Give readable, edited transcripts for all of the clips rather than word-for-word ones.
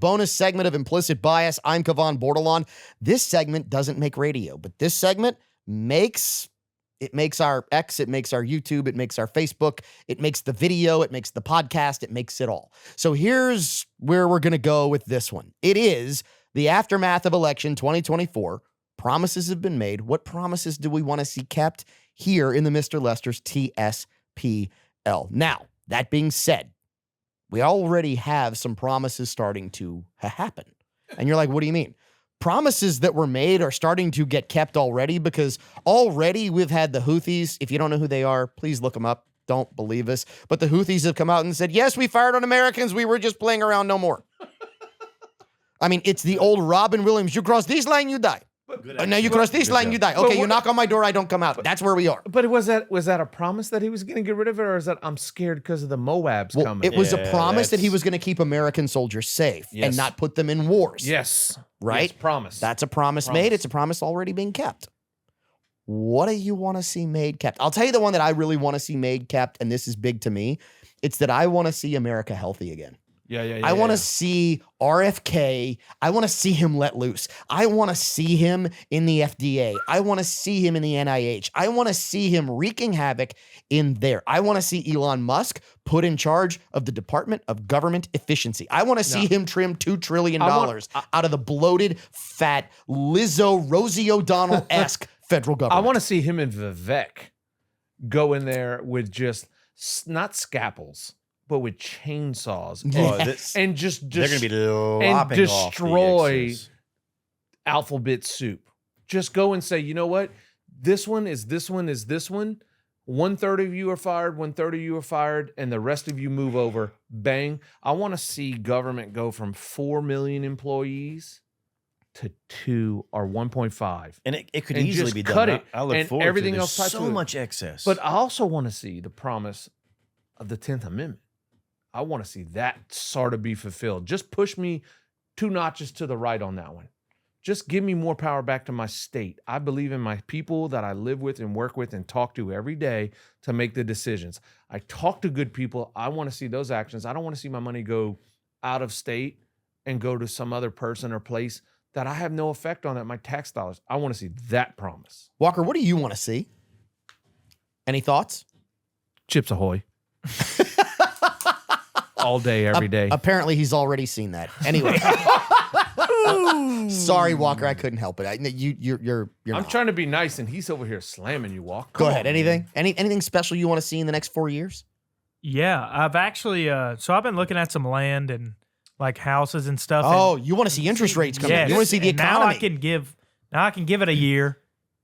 bonus segment of Implicit Bias. I'm Kavan Bordelon. This segment doesn't make radio, but this segment makes our X, it makes our YouTube, it makes our Facebook, it makes the video, it makes the podcast, it makes it all. So here's where we're going to go with this one. It is the aftermath of election 2024. Promises have been made. What promises do we want to see kept here in the Mr. Lester's TSPL? Now, that being said, we already have some promises starting to happen. And you're like, what do you mean? Promises that were made are starting to get kept already, because already we've had the Houthis. If you don't know who they are, please look them up. Don't believe us. But the Houthis have come out and said, yes, we fired on Americans. We were just playing around, no more. I mean, it's the old Robin Williams. You cross this line, you die. Now you cross this line, you die. Okay, you knock on my door, I don't come out. That's where we are. But was that a promise that he was going to get rid of it, or is that I'm scared because of the Moabs coming? It was a promise that he was going to keep American soldiers safe and not put them in wars. Yes. Right? Yes, promise. That's a promise made. It's a promise already being kept. What do you want to see made kept? I'll tell you the one that I really want to see made kept, and this is big to me. It's that I want to see America healthy again. I want to see RFK. I want to see him let loose. I want to see him in the FDA. I want to see him in the NIH. I want to see him wreaking havoc in there. I want to see Elon Musk put in charge of the Department of Government Efficiency. I want to see him trim $2 trillion out of the bloated, fat, Lizzo, Rosie O'Donnell-esque federal government. I want to see him and Vivek go in there with just not scalpels, but with chainsaws, and just they're going to be and destroy alphabet soup. Just go and say, you know what? This one is this one is this one. 1/3 of you are fired, 1/3 of you are fired, and the rest of you move over. Bang. I want to see government go from 4 million employees to 2 or 1.5. And it could easily be done. Cut it. I look and forward everything to else There's tied so to much excess. But I also want to see the promise of the 10th Amendment. I want to see that sort of be fulfilled. Just push me 2 notches to the right on that one. Just give me more power back to my state. I believe in my people that I live with and work with and talk to every day to make the decisions. I talk to good people. I want to see those actions. I don't want to see my money go out of state and go to some other person or place that I have no effect on, that my tax dollars. I want to see that promise. Walker, what do you want to see? Any thoughts? Chips Ahoy. All day, every day. Apparently, he's already seen that. Anyway. Sorry, Walker, I couldn't help it. You're I'm trying to be nice, and he's over here slamming you, Walker. Go ahead. Anything? Anything special you want to see in the next 4 years? Yeah, I've actually. So I've been looking at some land and like houses and stuff. Oh, you want to see interest rates come in? You want to see the economy? Now I can give it a year,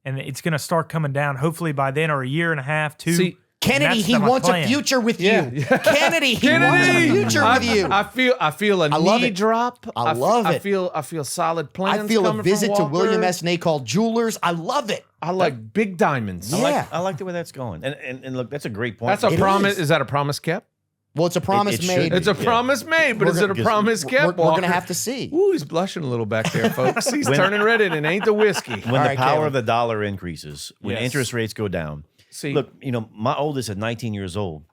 and it's going to start coming down. Hopefully by then, or a year and a half, 2. See, Kennedy, he wants a future with you. Kennedy, he wants a future with you. I feel a knee drop. I love it. I feel solid plans. I feel a visit to Walker. William S. Nacall Jewelers. I love it. I like big diamonds. I like the way that's going. And look, that's a great point. That's a promise. Is that a promise kept? Well, it's a promise made. It's a promise made, but is it a promise kept? We're going to have to see. Ooh, he's blushing a little back there, folks. He's turning red, and it ain't the whiskey. When the power of the dollar increases, when interest rates go down. See, look, my oldest is 19 years old,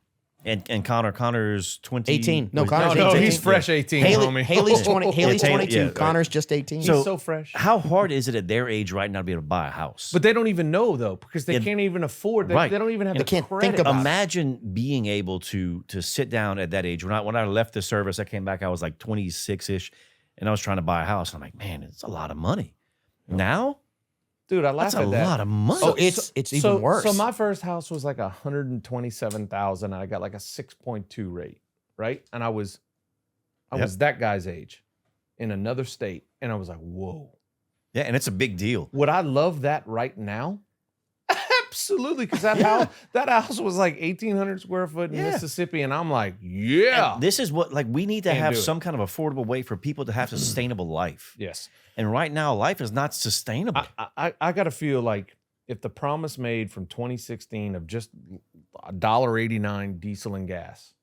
and Connor's 20. 18. No, Connor's 18. No, he's fresh 18, homie. Haley's 22. Connor's just 18. He's so fresh. How hard is it at their age right now to be able to buy a house? But they don't even know, though, because they can't even afford. They don't even have the can't credit. think about Imagine being able to sit down at that age. When I left the service, I came back, I was like 26-ish, and I was trying to buy a house. I'm like, man, it's a lot of money. Now? Dude, I laugh That's at that. a lot of money. Oh, it's even worse. So my first house was like $127,000, and I got like a 6.2 rate, right? And I was that guy's age in another state, and I was like, whoa. Yeah, and it's a big deal. Would I love that right now? Absolutely, because that house was like 1,800 square foot in Mississippi, and I'm like, yeah. And this is what we need to have some kind of affordable way for people to have a sustainable life. Yes. And right now, life is not sustainable. I got to feel like if the promise made from 2016 of just $1.89 diesel and gas,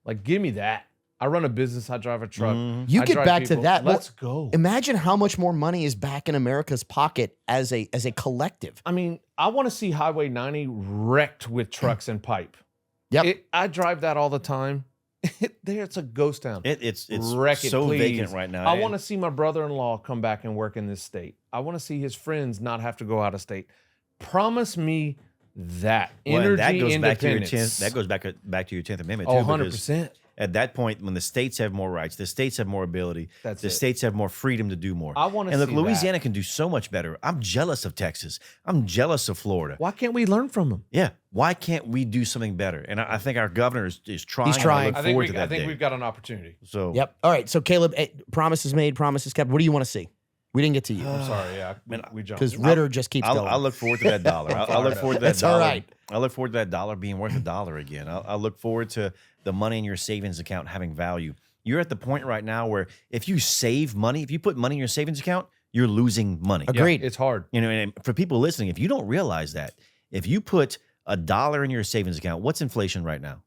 like give me that. I run a business. I drive a truck. You get back to that. Let's go. Imagine how much more money is back in America's pocket as a collective. I mean, I want to see Highway 90 wrecked with trucks and pipe. Yep. I drive that all the time. There, it's a ghost town. It's Wreck it, so please. vacant right now. I And want to see my brother-in-law come back and work in this state. I want to see his friends not have to go out of state. Promise me that well, and energy, that goes back to your independence. 10th. That goes back to your 10th Amendment too. Oh, because 100%. At that point, when the states have more rights, the states have more ability, That's the it. states have more freedom to do more. I want to And see look, Louisiana that. can do so much better. I'm jealous of Texas. I'm jealous of Florida. Why can't we learn from them? Yeah. Why can't we do something better? And I think our governor is trying. He's trying. And I look forward to that day. got an opportunity. So Yep. All right. So Caleb, promises made, promises kept. What do you want to see? We didn't get to you I'm sorry. Yeah, we jumped. because Ritter just keeps going. I'll look forward to that dollar. I'll look forward to that That's all dollar. right. I look forward to that dollar being worth $1 again. I'll look forward to the money in your savings account having value. You're at the point right now where if you save money, if you put money in your savings account, you're losing money. Agreed. It's hard. You know, and for people listening, if you don't realize that, if you put $1 in your savings account, what's inflation right now?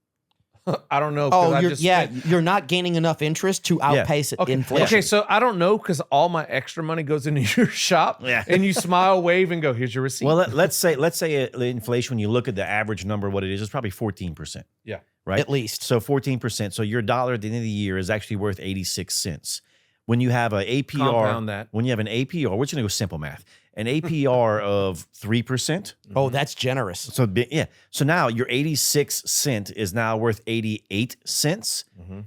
I don't know. 'cause Oh, I you're, just yeah, spent- you're not gaining enough interest to outpace Okay. inflation. Okay, so I don't know because all my extra money goes into your shop, Yeah. and you smile, wave, and go, "Here's your receipt." Well, let's say inflation. When you look at the average number, what it is probably 14%. Yeah. right. At least. So 14%. So your dollar at the end of the year is actually worth 86 cents. When you have an APR, Compound that. when you have an APR, we're just gonna go simple math. An APR of 3%. Oh, that's generous. So yeah. So now your 86 cent is now worth 88 cents.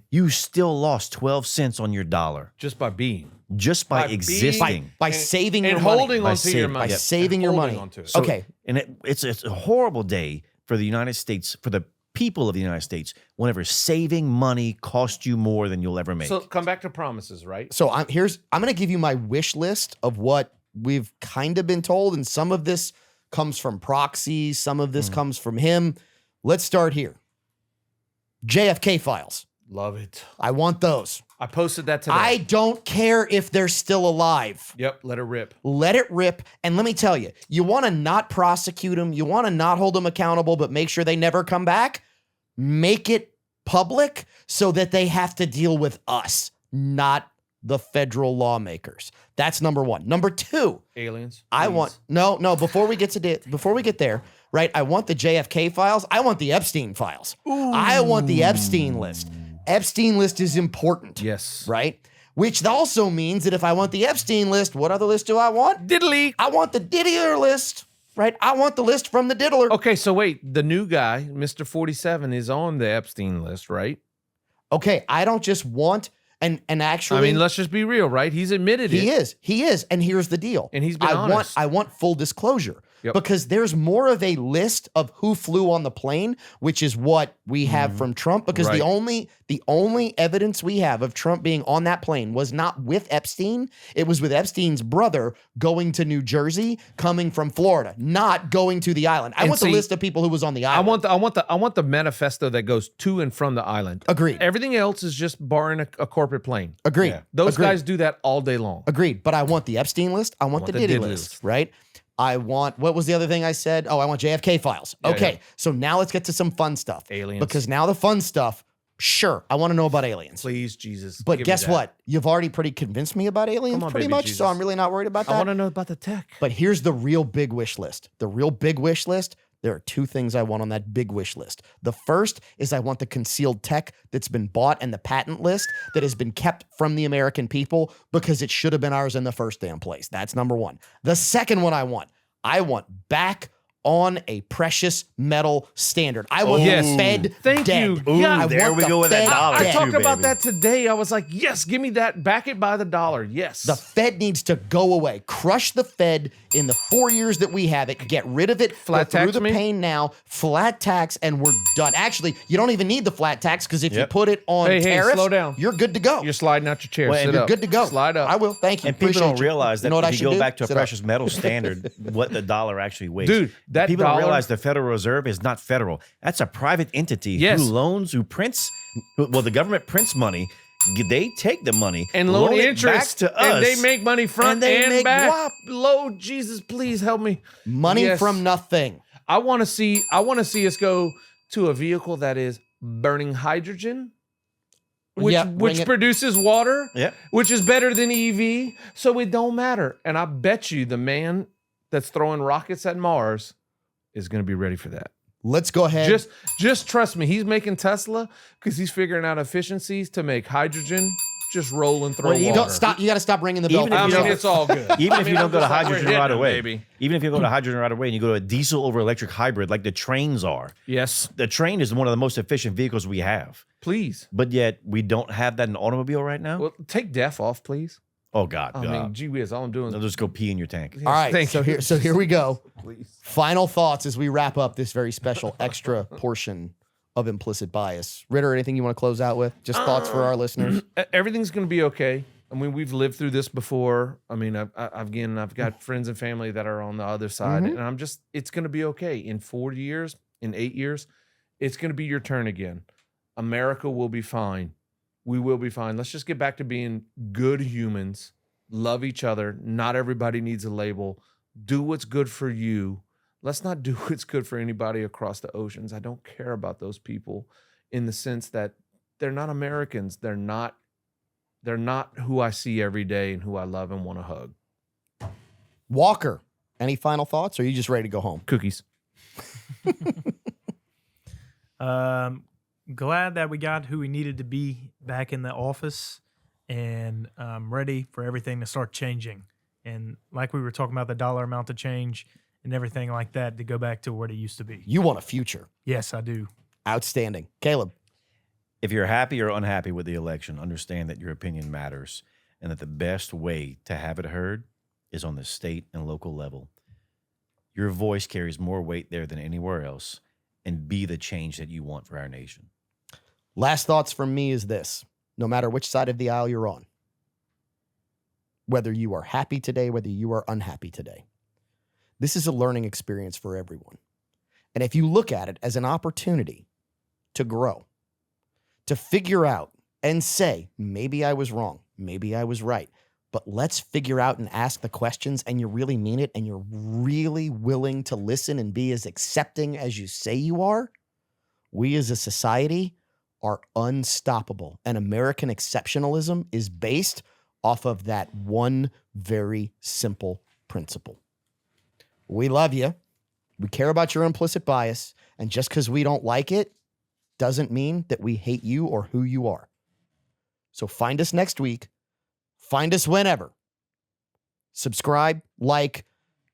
You still lost 12 cents on your dollar just by being just by By being- existing. By saving and your money. holding By onto your saving- money, by Yep. saving your Holding money. onto it. So- Okay. And it's a horrible day for the United States, for the people of the United States, whenever saving money costs you more than you'll ever make. So come back to promises, right? So I'm going to give you my wish list of what we've kind of been told, and some of this comes from Proxy, some of this comes from him. Let's start here. JFK files. Love it. I want those. I posted that today. I don't care if they're still alive. Yep, let it rip. Let it rip. And let me tell you, you want to not prosecute them, you want to not hold them accountable, but make sure they never come back. Make it public so that they have to deal with us, not the federal lawmakers. That's number one. Number two, Aliens. I please. want no. Before we get there, right? I want the JFK files. I want the Epstein files. I want the Epstein list. Epstein list is important, Yes. right? Which also means that if I want the Epstein list, what other list do I want? Diddly. I want the Diddler list, right? I want the list from the Diddler. Okay, so wait, the new guy, Mr. 47, is on the Epstein list, right? Okay, I don't just want and actually, I mean, let's just be real, right? He's admitted he it. is, and here's the deal. And he's been I honest. want full disclosure Yep. because there's more of a list of who flew on the plane, which is what we have from Trump. Because the only evidence we have of Trump being on that plane was not with Epstein; it was with Epstein's brother going to New Jersey, coming from Florida, not going to the island. I And want the see, list of people who was on the I island. want the manifesto that goes to and from the island. Agreed. Everything else is just barring a corporate plane. Agreed. Yeah. Those Agreed. guys do that all day long. Agreed. But I want the Epstein list. I want the Diddy list, right? I want, what was the other thing I said? Oh, I want JFK files. Yeah, Okay. yeah. So now let's get to some fun stuff. Aliens. Because now the fun stuff, sure, I want to know about aliens. Please, Jesus. But give me guess that. what? You've already pretty convinced me about aliens, Come on, pretty baby much. Jesus. So I'm really not worried about I that. want to know about the tech. But here's the real big wish list. The real big wish list. There are two things I want on that big wish list. The first is I want the concealed tech that's been bought and the patent list that has been kept from the American people because it should have been ours in the first damn place. That's number one. The second one I want back on a precious metal standard. I want Yes. the Fed Thank dead. you. Ooh, Yeah, I there want we the go with that Fed dollar. I dead. talked too, about baby. that today. I was like, yes, give me that. Back it by the dollar. Yes. The Fed needs to go away. Crush the Fed in the 4 years that we have it. Get rid of it. Flat Go through tax the me? pain now. Flat tax, and we're done. Actually, you don't even need the flat tax because if you Yep. put it on Hey, tariffs, slow down. you're good to go. You're sliding out your chair. Well, and Sit you're up. good to go. Slide up. I will. Thank you. And people Appreciate don't you. realize that You know what I if you should go do? back to a Sit up. precious metal standard, what the dollar actually weighs. Dude, that people dollar- don't realize the Federal Reserve is not federal. That's a private entity Yes. who loans, who prints. Well, the government prints money. They take the money and loan it interest back to us, and they make money front and they and make back. wop. Lord Jesus, please help me. Money Yes. from nothing. I want to see us go to a vehicle that is burning hydrogen, which Yeah, bring which it. produces water, Yeah. which is better than EV, so it don't matter. And I bet you the man that's throwing rockets at Mars is going to be ready for that. Let's go ahead. Just trust me. He's making Tesla because he's figuring out efficiencies to make hydrogen. Just roll and throw Well, you water. don't stop. You got to stop ringing the bell. Even if I you mean, don't- it's all good. Even if you don't go to I'm just like, hydrogen we're right hitting away, him, baby. even if you go to hydrogen right away and you go to a diesel over electric hybrid like the trains are, Yes, the train is one of the most efficient vehicles we have. please. But yet we don't have that in automobile right now. Well, take deaf off, please. Oh God, I mean, gee whiz, all I'm doing I'll is just go pee in your tank. All right. Thank So you. here we go. please. Final thoughts as we wrap up this very special extra portion of implicit bias. Ritter, anything you want to close out with? Just thoughts for our listeners. Everything's going to be okay. I mean, we've lived through this before. I mean, I've got friends and family that are on the other side, Mhm. and it's going to be okay. In 4 years, in 8 years, it's going to be your turn again. America will be fine. We will be fine. Let's just get back to being good humans, love each other. Not everybody needs a label. Do what's good for you. Let's not do what's good for anybody across the oceans. I don't care about those people in the sense that they're not Americans. They're not who I see every day and who I love and want to hug. Walker, any final thoughts? Or are you just ready to go home? Cookies. Glad that we got who we needed to be back in the office, and I'm ready for everything to start changing. And like we were talking about the dollar amount to change and everything like that to go back to what it used to be. You want a future. Yes, I do. Outstanding. Caleb. If you're happy or unhappy with the election, understand that your opinion matters and that the best way to have it heard is on the state and local level. Your voice carries more weight there than anywhere else, and be the change that you want for our nation. Last thoughts from me is this. No matter which side of the aisle you're on, whether you are happy today, whether you are unhappy today, this is a learning experience for everyone. And if you look at it as an opportunity to grow, to figure out and say, maybe I was wrong, maybe I was right, but let's figure out and ask the questions, and you really mean it, and you're really willing to listen and be as accepting as you say you are, we as a society are unstoppable. And American exceptionalism is based off of that one very simple principle. We love you. We care about your implicit bias. And just because we don't like it doesn't mean that we hate you or who you are. So find us next week. Find us whenever. Subscribe, like,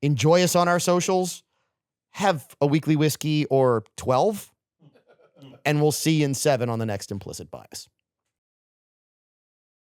enjoy us on our socials. Have a weekly whiskey or 12. And we'll see you in 7 on the next Implicit Bias.